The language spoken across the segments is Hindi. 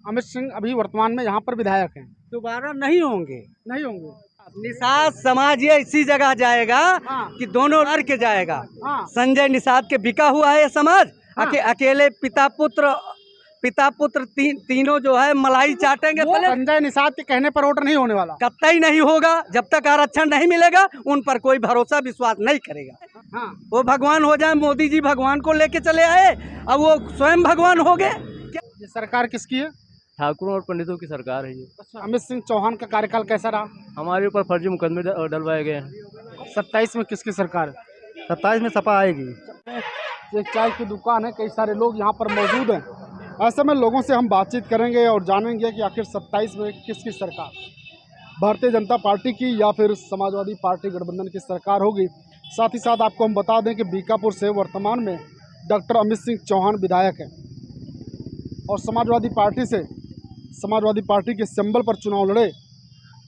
अमित सिंह अभी वर्तमान में यहाँ पर विधायक हैं, दोबारा नहीं होंगे। नहीं होंगे। निषाद समाज ये इसी जगह जाएगा हाँ। कि दोनों लड़ के जाएगा। हाँ। संजय निषाद के बिका हुआ है ये समाज। हाँ। अकेले पिता पुत्र तीनों जो है मलाई चाटेंगे। वो संजय निषाद के कहने पर वोट नहीं होने वाला, कतई नहीं होगा। जब तक आरक्षण नहीं मिलेगा उन पर कोई भरोसा विश्वास नहीं करेगा। हाँ। वो भगवान हो जाए, मोदी जी भगवान को लेके चले आए, अब वो स्वयं भगवान हो गए। ये सरकार किसकी है? ठाकुरों और पंडितों की सरकार है ये। अच्छा, अमित सिंह चौहान का कार्यकाल कैसा रहा? हमारे ऊपर फर्जी मुकदमे डलवाए गए हैं। 27 में किसकी सरकार है? 27 में सपा आएगी। एक चाय की दुकान है, कई सारे लोग यहाँ पर मौजूद हैं। ऐसे में लोगों से हम बातचीत करेंगे और जानेंगे कि आखिर 27 में किसकी सरकार, भारतीय जनता पार्टी की या फिर समाजवादी पार्टी गठबंधन की सरकार होगी। साथ ही साथ आपको हम बता दें कि बीकापुर से वर्तमान में डॉक्टर अमित सिंह चौहान विधायक हैं और समाजवादी पार्टी के सिंबल पर चुनाव लड़े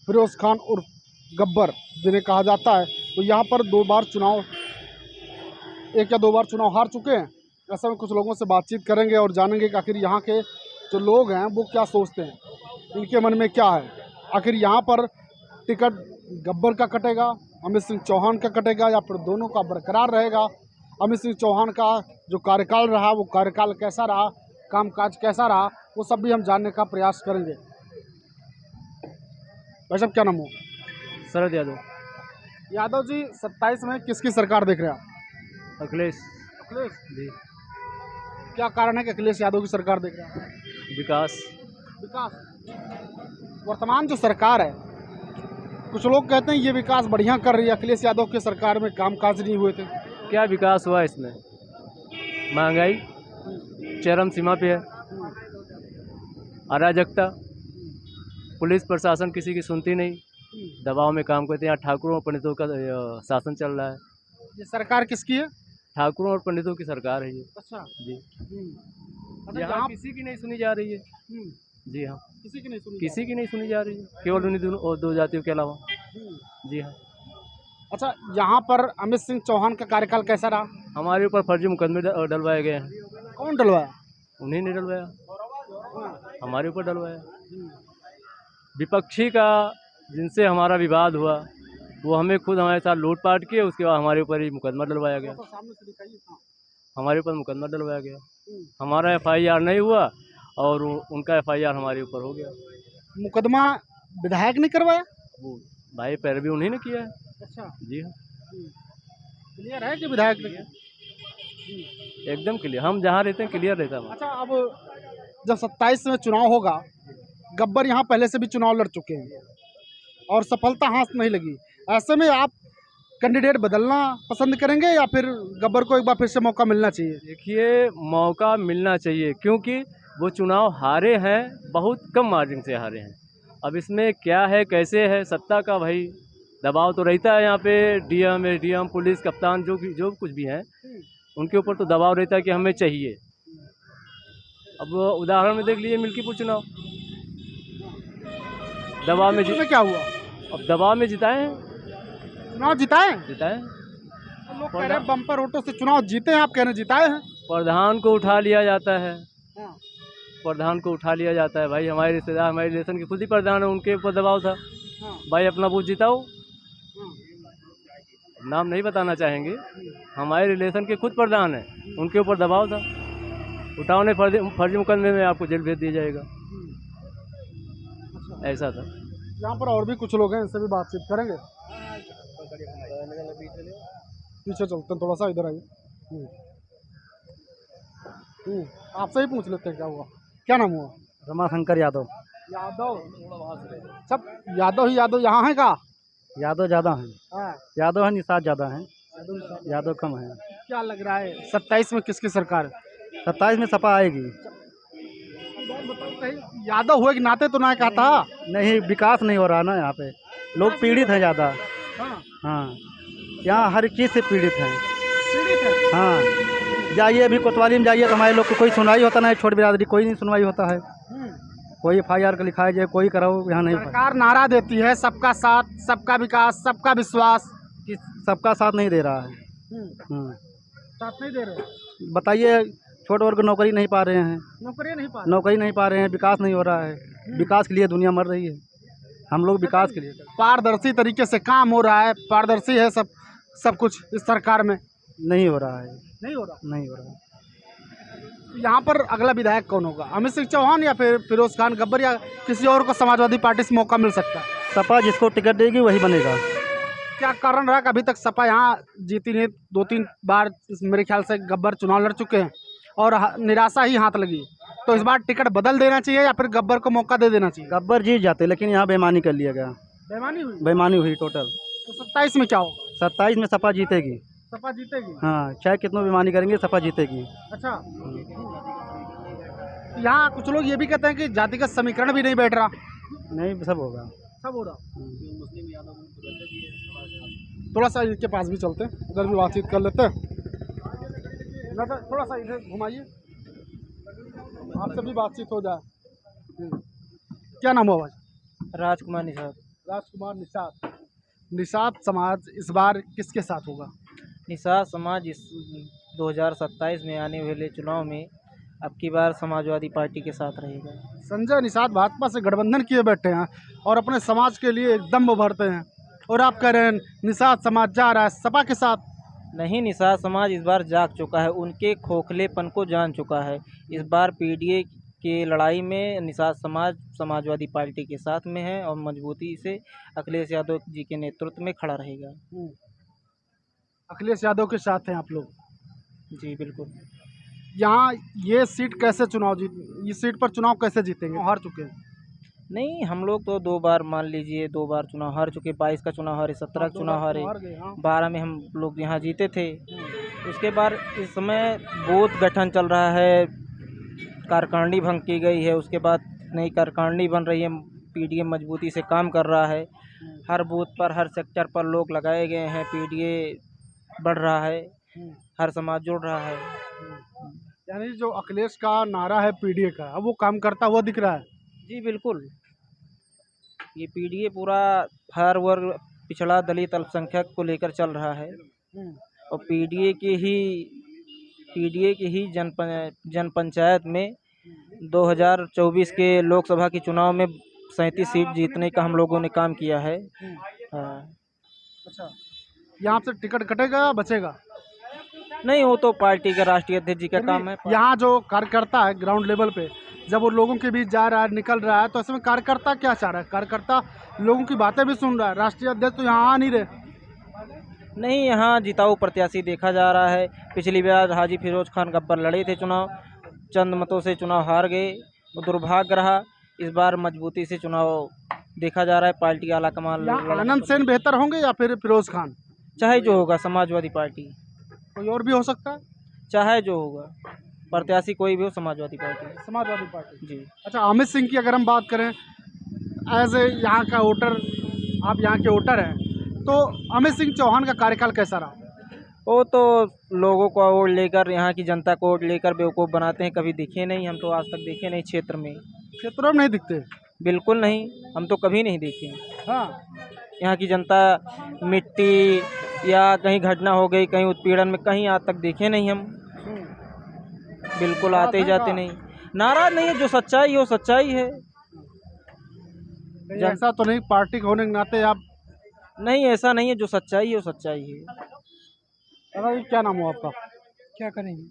फिरोज खान उर्फ गब्बर जिन्हें कहा जाता है, तो यहाँ पर एक या दो बार चुनाव हार चुके हैं। ऐसे में कुछ लोगों से बातचीत करेंगे और जानेंगे कि आखिर यहाँ के जो लोग हैं वो क्या सोचते हैं, इनके मन में क्या है। आखिर यहाँ पर टिकट गब्बर का कटेगा, अमित सिंह चौहान का कटेगा या फिर दोनों का बरकरार रहेगा। अमित सिंह चौहान का जो कार्यकाल रहा वो कार्यकाल कैसा रहा, कामकाज कैसा रहा, वो सब भी हम जानने का प्रयास करेंगे। भाई साहब क्या नाम हो? शरद यादव। यादव जी, 27 में किसकी सरकार देख रहे हैं आप? अखिलेश जी। क्या कारण है कि अखिलेश यादव की सरकार देख रहे हैं? विकास। वर्तमान जो सरकार है, कुछ लोग कहते हैं ये विकास बढ़िया कर रही है, अखिलेश यादव की सरकार में कामकाज नहीं हुए थे। क्या विकास हुआ इसमें? महंगाई चरम सीमा पे है, अराजकता, पुलिस प्रशासन किसी की सुनती नहीं, दबाव में काम करते हैं। यहाँ ठाकुरों और पंडितों का शासन चल रहा है। ये सरकार किसकी है? ठाकुरों और पंडितों की सरकार है ये। अच्छा जी। अच्छा, यहाँ किसी की नहीं सुनी जा रही है। जी हाँ, किसी की नहीं सुनी जा रही है, केवल उन्हीं दो जातियों के अलावा। जी हाँ। अच्छा, यहाँ पर अमित सिंह चौहान का कार्यकाल कैसा रहा? हमारे ऊपर फर्जी मुकदमे डलवाए गए हैं। कौन डलवाया? उन्हीं ने डलवाया, हमारे ऊपर डलवाया। विपक्षी का जिनसे हमारा विवाद हुआ वो हमें खुद हमारे साथ लूटपाट किए, उसके बाद हमारे ऊपर ही मुकदमा डलवाया गया। हमारे ऊपर मुकदमा डलवाया गया। हमारा FIR नहीं हुआ और उनका FIR हमारे ऊपर हो गया। मुकदमा विधायक ने करवाया? वो भाई पैरवी उन्हीं ने किया है। अच्छा जी हाँ, क्लियर है कि विधायक ने? एकदम क्लियर। हम जहाँ रहते हैं क्लियर रहता है। अच्छा, अब जब 27 में चुनाव होगा, गब्बर यहाँ पहले से भी चुनाव लड़ चुके हैं और सफलता हाथ नहीं लगी, ऐसे में आप कैंडिडेट बदलना पसंद करेंगे या फिर गब्बर को एक बार फिर से मौका मिलना चाहिए? देखिए, मौका मिलना चाहिए क्योंकि वो चुनाव हारे हैं, बहुत कम मार्जिन से हारे हैं। अब इसमें क्या है कैसे है, सत्ता का भाई दबाव तो रहता है। यहाँ पे DM पुलिस कप्तान जो कुछ भी हैं उनके ऊपर तो दबाव रहता है कि हमें चाहिए। अब उदाहरण में देख लीजिए मिल्कीपुर चुनाव, दबाव में क्या हुआ? अब दबाव में जिताए हैं, चुनाव जिताए। लोग कह रहे हैं बम्पर वोटों से चुनाव जीते हैं, आप कह रहे हैं जिताए हैं। प्रधान को उठा लिया जाता है। प्रधान को उठा लिया जाता है। भाई हमारे रिश्तेदार, हमारे रिलेशन के खुद ही प्रधान है, उनके ऊपर दबाव था। भाई अपना बूथ जिताओ। नाम नहीं बताना चाहेंगे, हमारे रिलेशन के खुद प्रधान है, उनके ऊपर दबाव था। उठाओ नहीं, फर्जी मुकदमे में आपको जेल भेज दिया जाएगा। ऐसा था। यहाँ पर और भी कुछ लोग हैं, इनसे भी बातचीत करेंगे। पीछे चलते हैं थोड़ा सा, इधर आइए। आपसे ही पूछ लेते हैं क्या हुआ, क्या नाम हुआ? रमाशंकर यादव। सब यादव ही यादव यहाँ है का? यादव ज़्यादा हैं। यादव है, निषाद ज़्यादा हैं, यादव कम है। क्या लग रहा है 27 में किसकी सरकार है? 27 में सपा आएगी। यादव हुए कि नाते तो ना कहता। नहीं, विकास नहीं हो रहा ना यहाँ पे, लोग पीड़ित हैं ज़्यादा। हाँ, यहाँ हर चीज़ से पीड़ित हैं। हाँ, जाइए अभी कोतवाली में जाइए तो हमारे लोग को कोई सुनवाई होता नहीं, छोटी बिरादरी कोई नहीं सुनवाई होता है। कोई FIR का लिखा है जाए, कोई कराओ, यहाँ नहीं। सरकार नारा देती है सबका साथ, सबका विकास, सबका विश्वास, कि सबका साथ नहीं दे रहा है। साथ नहीं दे रहे। बताइए छोटे वर्ग नौकरी नहीं पा रहे हैं, नौकरी नहीं पा रहे हैं। विकास नहीं हो रहा है। विकास के लिए दुनिया मर रही है, हम लोग विकास के लिए पारदर्शी तरीके से काम हो रहा है, पारदर्शी है सब कुछ इस सरकार में नहीं हो रहा है, नहीं हो रहा। नहीं हो रहा है। यहाँ पर अगला विधायक कौन होगा? अमित सिंह चौहान या फिर फिरोज खान गब्बर या किसी और को समाजवादी पार्टी से मौका मिल सकता है? सपा जिसको टिकट देगी वही बनेगा। क्या कारण रहा कि अभी तक सपा यहाँ जीती नहीं? 2-3 बार मेरे ख्याल से गब्बर चुनाव लड़ चुके हैं और निराशा ही हाथ लगी। तो इस बार टिकट बदल देना चाहिए या फिर गब्बर को मौका दे देना चाहिए? गब्बर जीत जाते, लेकिन यहाँ बेईमानी कर लिया गया। बेईमानी हुई टोटल। तो 27 में क्या होगा? 27 में सपा जीतेगी। सपा जीतेगी? हाँ, चाहे कितना बेईमानी करेंगे सपा जीतेगी। अच्छा, यहाँ कुछ लोग ये भी कहते हैं कि जातिगत समीकरण भी नहीं बैठ रहा। नहीं, सब होगा, सब हो रहा। थोड़ा सा इनके पास भी चलते हैं, उधर भी बातचीत कर लेते हैं। थोड़ा सा इधर घुमाइए, आपसे भी बातचीत हो जाए। क्या नाम हुआ भाई? राजकुमार निषाद। राजकुमार निषाद। निषाद समाज इस बार किसके साथ होगा? निषाद समाज इस 2027 में आने वाले चुनाव में अब की बार समाजवादी पार्टी के साथ रहेगा। संजय निषाद भाजपा से गठबंधन किए बैठे हैं और अपने समाज के लिए एकदम उभरते हैं, और आप कह रहे हैं निषाद समाज जा रहा है सपा के साथ। नहीं, निषाद समाज इस बार जाग चुका है, उनके खोखलेपन को जान चुका है। इस बार पीडीए की लड़ाई में निषाद समाज समाजवादी पार्टी के साथ में है और मजबूती से अखिलेश यादव जी के नेतृत्व में खड़ा रहेगा। अखिलेश यादव के साथ हैं आप लोग? जी बिल्कुल। यहाँ ये सीट कैसे चुनाव इस सीट पर चुनाव कैसे जीतेंगे? हार चुके हैं। नहीं, हम लोग तो 2 बार मान लीजिए 2 बार चुनाव हार चुके। 22 का चुनाव हारे, 17 का चुनाव हारे, 12 में हम लोग यहाँ जीते थे। उसके बाद इस समय बूथ गठन चल रहा है, कार्यकारिणी भंग की गई है, उसके बाद नई कार्यकारिणी बन रही है। पीडीए मजबूती से काम कर रहा है, हर बूथ पर हर सेक्टर पर लोग लगाए गए हैं। पीडीए बढ़ रहा है, हर समाज जुड़ रहा है। यानी जो अखिलेश का नारा है पीडीए का, अब वो काम करता हुआ दिख रहा है। जी बिल्कुल, ये पीडीए पूरा हर वर्ग, पिछड़ा, दलित, अल्पसंख्यक को लेकर चल रहा है। और पीडीए की ही जन पंचायत में 2024 के लोकसभा के चुनाव में 37 सीट जीतने का हम लोगों ने काम किया है। हाँ। अच्छा, यहाँ से टिकट कटेगा बचेगा? नहीं, वो तो पार्टी का राष्ट्रीय अध्यक्ष जी का काम है। यहाँ जो कार्यकर्ता है ग्राउंड लेवल पे, जब वो लोगों के बीच जा रहा है, निकल रहा है, तो ऐसे में कार्यकर्ता क्या चाह रहा है? कार्यकर्ता लोगों की बातें भी सुन रहा है। राष्ट्रीय अध्यक्ष तो यहाँ आ नहीं रहे। नहीं, यहाँ जिताऊ प्रत्याशी देखा जा रहा है। पिछली बार हाजी फिरोज खान गब्बर लड़े थे चुनाव, चंद मतों से चुनाव हार गए, वो दुर्भाग्य रहा। इस बार मजबूती से चुनाव देखा जा रहा है। पार्टी आला कमान आनंद सेन बेहतर होंगे या फिर फिरोज खान? चाहे जो होगा, समाजवादी पार्टी। कोई और भी हो सकता है? चाहे जो होगा, प्रत्याशी कोई भी हो, समाजवादी पार्टी। जी। अच्छा, अमित सिंह की अगर हम बात करें, एज ए यहाँ का वोटर, आप यहाँ के वोटर हैं, तो अमित सिंह चौहान का कार्यकाल कैसा रहा? वो तो लोगों को वोट लेकर, यहाँ की जनता को वोट लेकर बेवकूफ़ बनाते हैं। कभी दिखे नहीं, हम तो आज तक देखे नहीं क्षेत्रों में नहीं दिखते? बिल्कुल नहीं, हम तो कभी नहीं देखे। हाँ, यहाँ की जनता मिट्टी या कहीं घटना हो गई, कहीं उत्पीड़न में, कहीं आज तक देखे नहीं हम। बिल्कुल आते ही जाते नहीं, नाराज नहीं है। जो सच्चाई हो सच्चाई है। ऐसा तो नहीं पार्टी के होने के नाते आप? नहीं, ऐसा नहीं है, जो सच्चाई है वो सच्चाई है। दादा, क्या नाम हो आपका? क्या करेंगे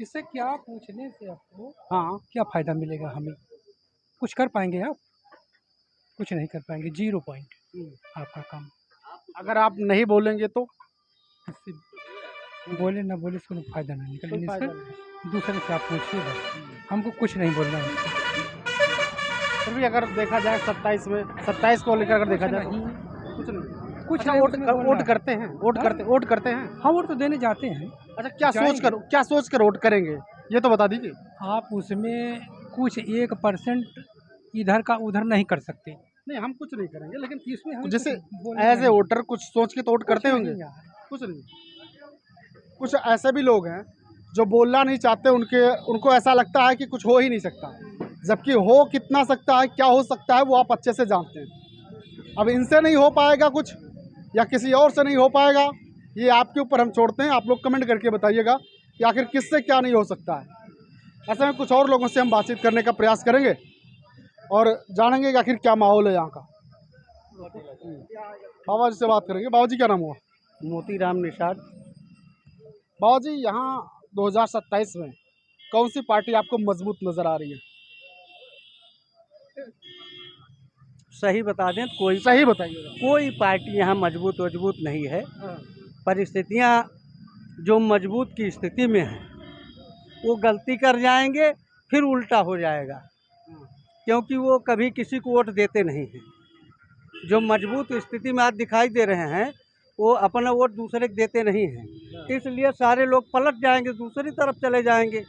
इससे? क्या पूछने से आपको हाँ, क्या फ़ायदा मिलेगा? हमें कुछ कर पाएंगे आप? कुछ नहीं कर पाएंगे। 0 पॉइंट आपका काम। अगर आप नहीं बोलेंगे तो? इससे बोले ना बोले इसको फ़ायदा नहीं निकलेगा। इससे दूसरे से आप पूछिए, बस हमको कुछ नहीं बोलना है। फिर भी अगर देखा जाए 27 को लेकर अगर देखा जाए कुछ नहीं। अच्छा, वोट करते हैं? वोट करते हैं? हाँ, वोट तो देने जाते हैं। अच्छा, क्या सोच कर वोट करेंगे ये तो बता दीजिए। आप उसमें कुछ 1% इधर का उधर नहीं कर सकते। नहीं, हम कुछ नहीं करेंगे, लेकिन इसमें जैसे एज ए वोटर कुछ सोच के तो वोट करते होंगे। कुछ नहीं। कुछ ऐसे भी लोग हैं जो बोलना नहीं चाहते, उनको ऐसा लगता है कि कुछ हो ही नहीं सकता, जबकि हो कितना सकता है, क्या हो सकता है वो आप अच्छे से जानते हैं। अब इनसे नहीं हो पाएगा कुछ, या किसी और से नहीं हो पाएगा, ये आपके ऊपर हम छोड़ते हैं। आप लोग कमेंट करके बताइएगा कि आखिर किससे क्या नहीं हो सकता है। ऐसे में कुछ और लोगों से हम बातचीत करने का प्रयास करेंगे और जानेंगे कि आखिर क्या माहौल है यहाँ का। बाबा जी से बात करेंगे। बाबा जी क्या नाम हुआ? मोतीराम निषाद। बाबा जी यहाँ 2027 में कौन सी पार्टी आपको मजबूत नजर आ रही है? सही बता दें तो कोई सही बताइएगा। कोई पार्टी यहाँ मजबूत नहीं है। परिस्थितियाँ जो मजबूत की स्थिति में है वो गलती कर जाएंगे, फिर उल्टा हो जाएगा, क्योंकि वो कभी किसी को वोट देते नहीं हैं। जो मजबूत स्थिति में आज दिखाई दे रहे हैं वो अपना वोट दूसरे को देते नहीं हैं, इसलिए सारे लोग पलट जाएंगे, दूसरी तरफ चले जाएंगे,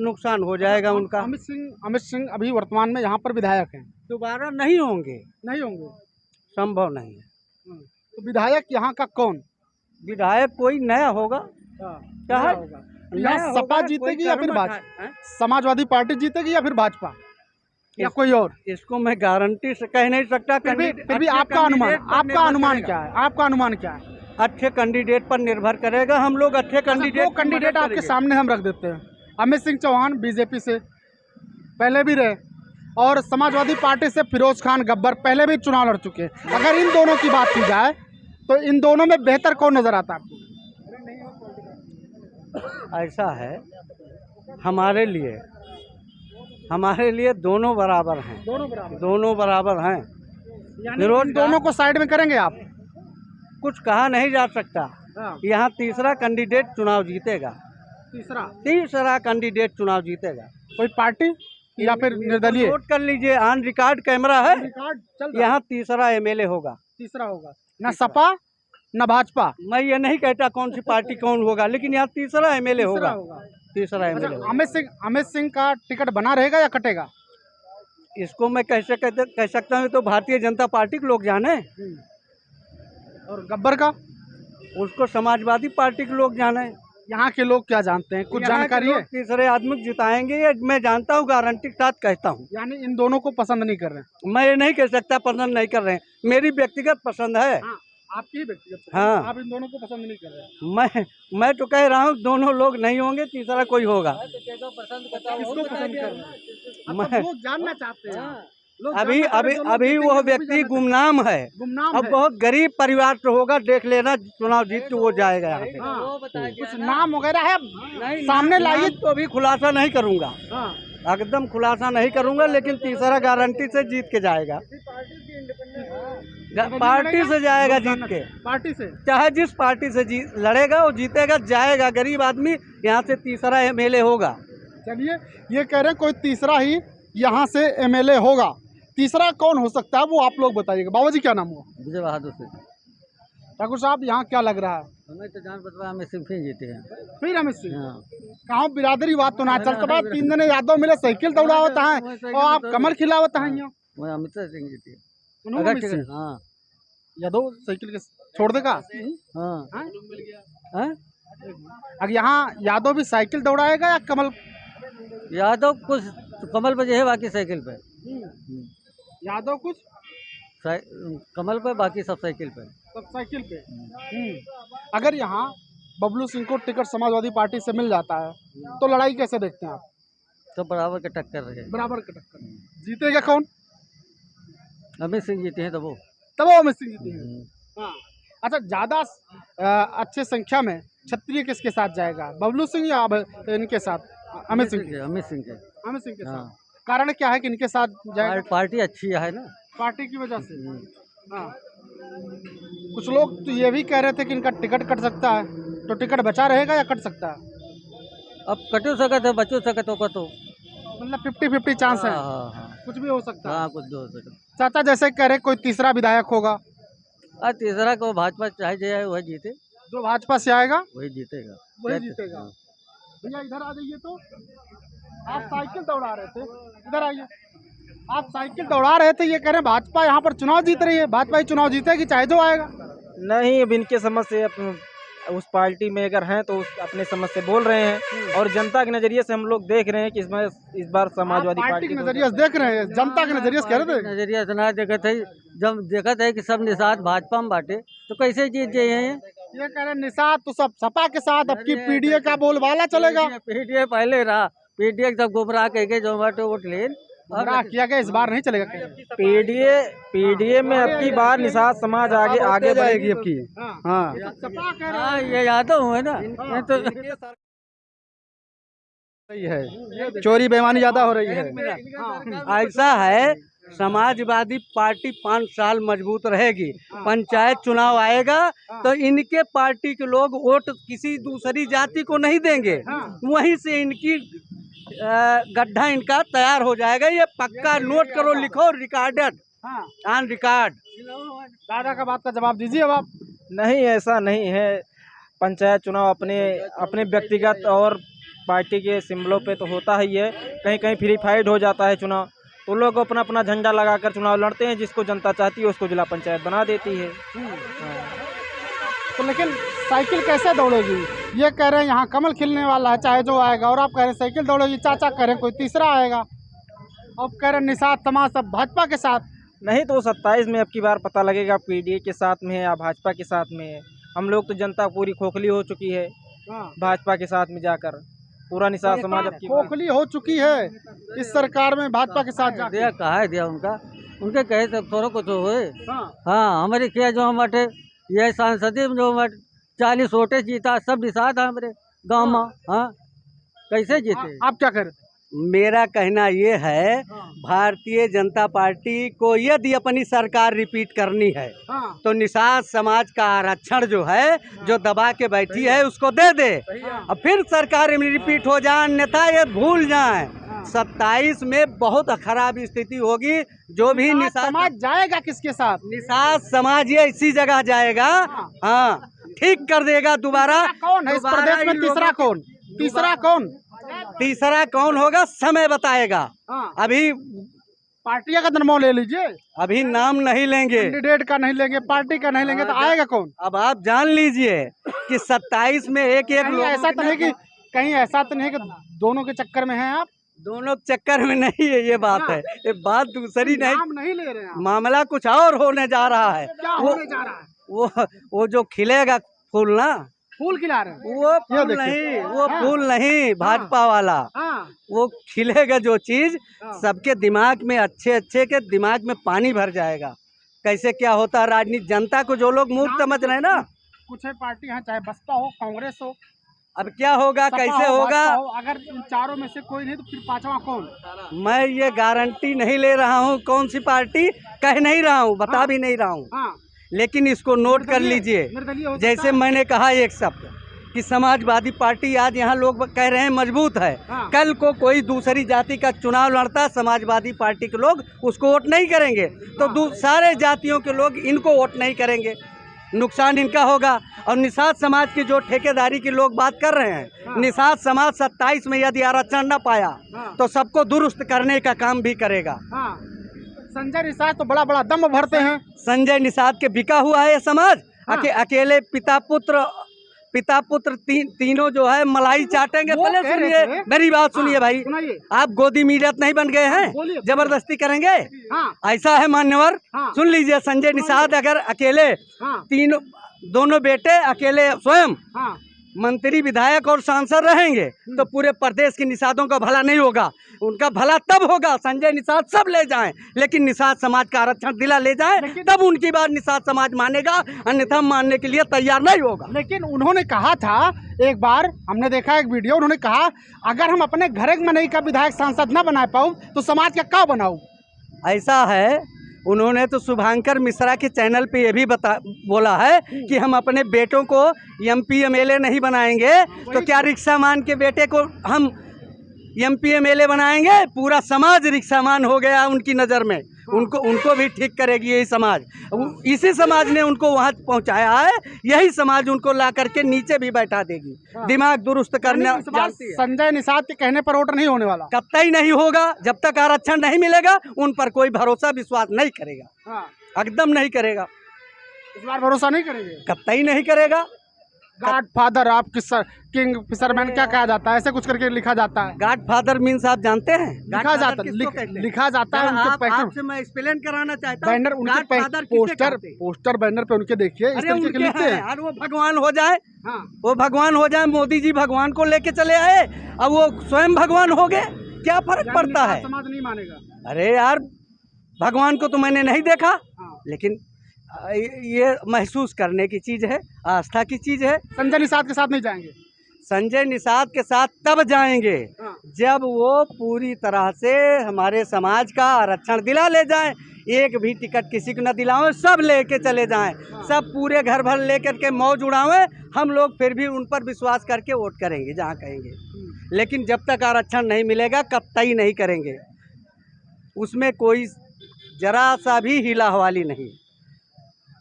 नुकसान हो जाएगा उनका। अमित सिंह अभी वर्तमान में यहाँ पर विधायक हैं, दोबारा नहीं होंगे, संभव नहीं है। तो विधायक यहाँ का कौन? विधायक कोई नया होगा। क्या है? यहाँ सपा जीतेगी या फिर भाजपा? समाजवादी पार्टी जीतेगी या फिर भाजपा या कोई और? इसको मैं गारंटी से कह नहीं सकता। फिर भी आपका अनुमान क्या है? आपका अनुमान क्या है? अच्छे कैंडिडेट पर निर्भर करेगा। हम लोग अच्छे कैंडिडेट आपके सामने हम रख देते हैं। अमित सिंह चौहान बीजेपी से पहले भी रहे और समाजवादी पार्टी से फिरोज खान गब्बर पहले भी चुनाव लड़ चुके हैं। अगर इन दोनों की बात की जाए तो इन दोनों में बेहतर कौन नजर आता है आपको? ऐसा है, हमारे लिए दोनों बराबर हैं। दोनों बराबर हैं। फिरोज दोनों को साइड में करेंगे आप? कुछ कहा नहीं जा सकता। यहाँ तीसरा कैंडिडेट चुनाव जीतेगा। तीसरा कैंडिडेट चुनाव जीतेगा। कोई पार्टी या फिर निर्दलीय? नोट कर लीजिए, ऑन रिकॉर्ड कैमरा है। यहाँ तीसरा एमएलए होगा। तीसरा होगा, ना सपा ना भाजपा। मैं ये नहीं कहता कौन सी पार्टी कौन होगा, लेकिन यहाँ तीसरा एमएलए होगा। तीसरा एमएलए। अमित सिंह का टिकट बना रहेगा या कटेगा? इसको मैं कह सकता हूँ तो भारतीय जनता पार्टी के लोग जाने। और गब्बर का? उसको समाजवादी पार्टी के लोग जाने। यहाँ के लोग क्या जानते हैं? कुछ जानकारी है? तीसरे आदमी जिताएंगे ये मैं जानता हूँ, गारंटी के साथ कहता हूँ। यानी इन दोनों को पसंद नहीं कर रहे? मैं ये नहीं कह सकता पसंद नहीं कर रहे हैं, मेरी व्यक्तिगत पसंद है। आपकी व्यक्तिगत? हाँ, आप इन दोनों को पसंद नहीं कर रहे? मैं तो कह रहा हूँ दोनों लोग नहीं होंगे, तीसरा कोई होगा। किसको पसंद कर रहे हैं? मैं लोग जानना चाहते हैं। अभी वो व्यक्ति गुमनाम है। अब बहुत गरीब परिवार से होगा, देख लेना चुनाव जीत के वो जाएगा यहाँ पे। कुछ नाम वगैरह है सामने लाइए तो अभी खुलासा नहीं करूँगा। एकदम खुलासा नहीं करूँगा, लेकिन तीसरा गारंटी से जीत के जाएगा। पार्टी से जाएगा जीत के। पार्टी से चाहे जिस पार्टी से लड़ेगा वो जीतेगा, जाएगा। गरीब आदमी यहाँ से तीसरा एमएलए होगा। चलिए, ये कह रहे हैं कोई तीसरा ही यहाँ से एमएलए होगा। तीसरा कौन हो सकता है वो आप लोग बताइएगा। बाबा जी क्या नाम हुआ? विजय बहादुर सिंह। ठाकुर साहब यहाँ क्या लग रहा है? हमें तो जान पता अमित सिंह फिर जीते हैं। फिर अमित सिंह? कहाँ बिरादरी बात तो ना चलता बा। 3 दिन यादव मिले साइकिल दौड़ावता है और आप कमल खिलावता है। यहाँ अमित सिंह जीते। हाँ, यादव साइकिल के छोड़ देगा। अगर यहाँ यादव भी साइकिल दौड़ाएगा या कमल? यादव कुछ कमल पे है, बाकी साइकिल पे। यादव कुछ कमल पे, बाकी सब साइकिल पे। अगर यहाँ बबलू सिंह को टिकट समाजवादी पार्टी से मिल जाता है तो लड़ाई कैसे देखते हैं आप? तो बराबर के टक्कर रहे। बराबर के टक्कर। जीतेगा कौन? अमित सिंह जीते हैं तब वो अमित सिंह जीते हैं। हाँ। अच्छा, ज़्यादा अच्छे संख्या में क्षत्रिय किसके साथ जाएगा? बबलू सिंह या इनके साथ? अमित सिंह के साथ। कारण क्या है कि इनके साथ जाएगा? पार्टी अच्छी है ना, पार्टी की वजह से। हाँ, कुछ लोग तो ये भी कह रहे थे कि इनका टिकट कट सकता है, तो टिकट बचा रहेगा या कट सकता है? अब कटो सकत है, बचो सकत होगा, तो मतलब 50-50 चांस है। कुछ भी हो सकता है। हाँ, कुछ भी हो सकता है। चाचा जैसे कह रहे कोई तीसरा विधायक होगा। तीसरा को भाजपा चाहे जाए वही जीते। जो भाजपा से आएगा वही जीतेगा। भैया इधर आ जाइए। तो आप साइकिल दौड़ा रहे थे, इधर आइए। आप साइकिल दौड़ा रहे थे, ये कह रहे हैं भाजपा यहाँ पर चुनाव जीत रही है। भाजपा ही चुनाव जीतेगी चाहे जो आएगा। नहीं, अब इनके समझ से उस पार्टी में अगर हैं तो अपने समझ से बोल रहे हैं, और जनता के नजरिए से हम लोग देख रहे हैं कि इस बार समाजवादी पार्टी के नजरिए से देख रहे हैं। जनता के नजरिए से कह रहे थे। नजरिया से ना देखा थे, जब देखा था कि सब निषाद भाजपा में बांटे तो कैसे जीत जाए हैं। ये कह रहे हैं निषाद तो सब सपा के साथ, अब की पीडीए का बोलबाला चलेगा। पीडीए पहले रहा, पीडीए जब गुमराह कह जोमेटो वोट लेन गुमराह किया गया, इस बार नहीं चलेगा। पीडीए में अब की बार निषाद समाज आगे बढ़ेगी अब की। हाँ हाँ, ये यादव है ना, ये तो सही है, चोरी बेईमानी ज्यादा हो रही है। ऐसा है, समाजवादी पार्टी 5 साल मजबूत रहेगी। पंचायत चुनाव आएगा तो इनके पार्टी के लोग वोट किसी दूसरी जाति को नहीं देंगे, वहीं से इनकी गड्ढा इनका तैयार हो जाएगा। ये पक्का नोट करो, लिखो, रिकॉर्डेड, ऑन रिकॉर्ड। दादा का बात का जवाब दीजिए अब आप। नहीं, ऐसा नहीं है। पंचायत चुनाव अपने व्यक्तिगत और पार्टी के सिंबलों पे तो होता ही है, कहीं कहीं फ्री फाइट हो जाता है चुनाव, तो लोग अपना अपना झंडा लगाकर चुनाव लड़ते हैं, जिसको जनता चाहती है उसको जिला पंचायत बना देती है। तो लेकिन साइकिल कैसे दौड़ेगी? ये कह रहे हैं यहाँ कमल खिलने वाला है चाहे जो आएगा, और आप कह रहे हैं साइकिल दौड़ेगी, चाचा कह रहे हैं कोई तीसरा आएगा, अब कह रहे हैं निषाद समाज सब भाजपा के साथ। नहीं तो 27 में अब की बार पता लगेगा पीडीए के साथ में है या भाजपा के साथ में है। हम लोग तो जनता पूरी खोखली हो चुकी है भाजपा के साथ में जाकर, पूरा निषाद समाज अब की खोखली हो चुकी है इस सरकार में भाजपा के साथ जाकर। दिया कहा है, दिया उनके कहे तब थोड़ा कुछ हुए। हाँ, हमारे क्या जो हमारे ये सांसद जो हमारे 40 वोटे जीता, सब निषाद है हमारे गाँव में। हाँ, कैसे जीते? आप क्या कह रहे थे? मेरा कहना ये है, भारतीय जनता पार्टी को यदि अपनी सरकार रिपीट करनी है तो निषाद समाज का आरक्षण जो है, जो दबा के बैठी है, उसको दे दे, और फिर सरकार में रिपीट हो जाए, अन्यथा ये भूल जाए। 27 में बहुत खराब स्थिति होगी। जो भी निषाद समाज जाएगा किसके साथ? निषाद समाज ये इसी जगह जाएगा। हाँ, ठीक कर देगा दोबारा। कौन है इस प्रदेश में तीसरा कौन? तीसरा कौन होगा समय बताएगा। अभी पार्टियां का नाम ले लीजिए, अभी नाम नहीं लेंगे, कैंडिडेट का नहीं लेंगे, पार्टी का नहीं लेंगे, तो आएगा कौन? अब आप जान लीजिए कि 27 में एक लोग ऐसा तो नहीं कि कहीं ऐसा तो नहीं कि दोनों के चक्कर में हैं आप? दोनों चक्कर में नहीं है, ये बात है, ये बात दूसरी नाम नहीं ले रहे हैं। मामला कुछ और होने जा रहा है। क्या होने जा रहा है? वो जो खिलेगा फूल ना, फूल खिला रहे हैं, वो फूल नहीं, वो फूल नहीं, भाजपा वाला। वो खिलेगा जो चीज, सबके दिमाग में, अच्छे के दिमाग में पानी भर जाएगा। कैसे क्या होता है राजनीति, जनता को जो लोग मूर्ख समझ रहे हैं ना। कुछ है पार्टी है, चाहे बसपा हो, कांग्रेस हो, अब क्या होगा, कैसे होगा? अगर इन चारों में से कोई नहीं तो फिर पांचवा कौन? मैं ये गारंटी नहीं ले रहा हूँ कौन सी पार्टी, कह नहीं रहा हूँ, बता भी नहीं रहा हूँ, लेकिन इसको नोट कर लीजिए। जैसे मैंने कहा एक शब्द कि समाजवादी पार्टी आज यहाँ लोग कह रहे हैं मजबूत है, कल को कोई दूसरी जाति का चुनाव लड़ता, समाजवादी पार्टी के लोग उसको वोट नहीं करेंगे, तो सारे जातियों के लोग इनको वोट नहीं करेंगे, नुकसान इनका होगा। और निषाद समाज की जो ठेकेदारी की लोग बात कर रहे हैं, निषाद समाज 27 में यदि आरक्षण न पाया तो सबको दुरुस्त करने का काम भी करेगा। संजय निषाद तो बड़ा बड़ा दम भरते हैं। संजय निषाद के बिका हुआ है ये समाज। अकेले पिता पुत्र तीनों जो है मलाई चाटेंगे। पहले सुनिए, मेरी बात सुनिए भाई, आप गोदी मीडियत नहीं बन गए हैं, जबरदस्ती करेंगे, ऐसा है मान्यवर। सुन लीजिए, संजय निषाद अगर अकेले दोनों बेटे अकेले स्वयं मंत्री, विधायक और सांसद रहेंगे तो पूरे प्रदेश के निषादों का भला नहीं होगा। उनका भला तब होगा संजय निषाद सब ले जाएं, लेकिन निषाद समाज का आरक्षण दिला ले जाएं, तब उनकी बात निषाद समाज मानेगा, अन्यथा मानने के लिए तैयार नहीं होगा। लेकिन उन्होंने कहा था एक बार, हमने देखा एक वीडियो, उन्होंने कहा अगर हम अपने घर में नहीं का विधायक सांसद न बना पाऊँ तो समाज का क्या बनाऊँ। ऐसा है, उन्होंने तो शुभांकर मिश्रा के चैनल पे ये भी बोला है कि हम अपने बेटों को MP MLA नहीं बनाएंगे, तो क्या रिक्शामान के बेटे को हम MP MLA बनाएंगे? पूरा समाज रिक्शामान हो गया उनकी नज़र में। उनको भी ठीक करेगी यही समाज। इसी समाज ने उनको वहाँ पहुँचाया है, यही समाज उनको ला करके नीचे भी बैठा देगी। दिमाग दुरुस्त करना जानती है। संजय निषाद के कहने पर वोट नहीं होने वाला, कतई नहीं होगा। जब तक आरक्षण नहीं मिलेगा उन पर कोई भरोसा विश्वास नहीं करेगा, एकदम नहीं करेगा। इस बार भरोसा नहीं करेंगे, कतई नहीं करेगा। God father of king fisherman क्या कहा जाता है, ऐसे कुछ करके लिखा जाता है। गॉड फादर मीन्स आप जानते हैं? लिखा जाता लिखा जाता है उनके पैकेट आपसे मैं एक्सप्लेन कराना चाहता हूँ। बैनर, उनके पोस्टर बैनर पे उनके देखिए इस तरीके के लिखते हैं। यार वो भगवान हो जाए, हाँ। वो भगवान हो जाए, मोदी जी भगवान को लेके चले आए, अब वो स्वयं भगवान हो गए, क्या फर्क पड़ता है? समाज नहीं मानेगा। अरे यार भगवान को तो मैंने नहीं देखा, हाँ। लेकिन ये महसूस करने की चीज़ है, आस्था की चीज़ है। संजय निषाद के साथ नहीं जाएंगे? संजय निषाद के साथ तब जाएंगे हाँ। जब वो पूरी तरह से हमारे समाज का आरक्षण दिला ले जाएं। एक भी टिकट किसी को न दिलावें, सब लेके चले जाएं, सब पूरे घर भर लेकर के मौज उड़ावें। हम लोग फिर भी उन पर विश्वास करके वोट करेंगे जहाँ कहेंगे, लेकिन जब तक आरक्षण नहीं मिलेगा कतई नहीं करेंगे। उसमें कोई जरा सा भी हिला हवाली नहीं।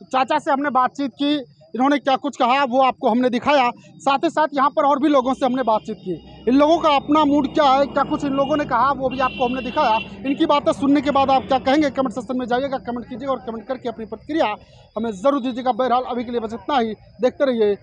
चाचा से हमने बातचीत की, इन्होंने क्या कुछ कहा वो आपको हमने दिखाया, साथ ही साथ यहाँ पर और भी लोगों से हमने बातचीत की। इन लोगों का अपना मूड क्या है, क्या कुछ इन लोगों ने कहा वो भी आपको हमने दिखाया। इनकी बातें सुनने के बाद आप क्या कहेंगे कमेंट सेक्शन में जाइएगा, कमेंट कीजिएगा और कमेंट करके अपनी प्रतिक्रिया हमें ज़रूर दीजिएगा। बहरहाल अभी के लिए बस इतना ही, देखते रहिए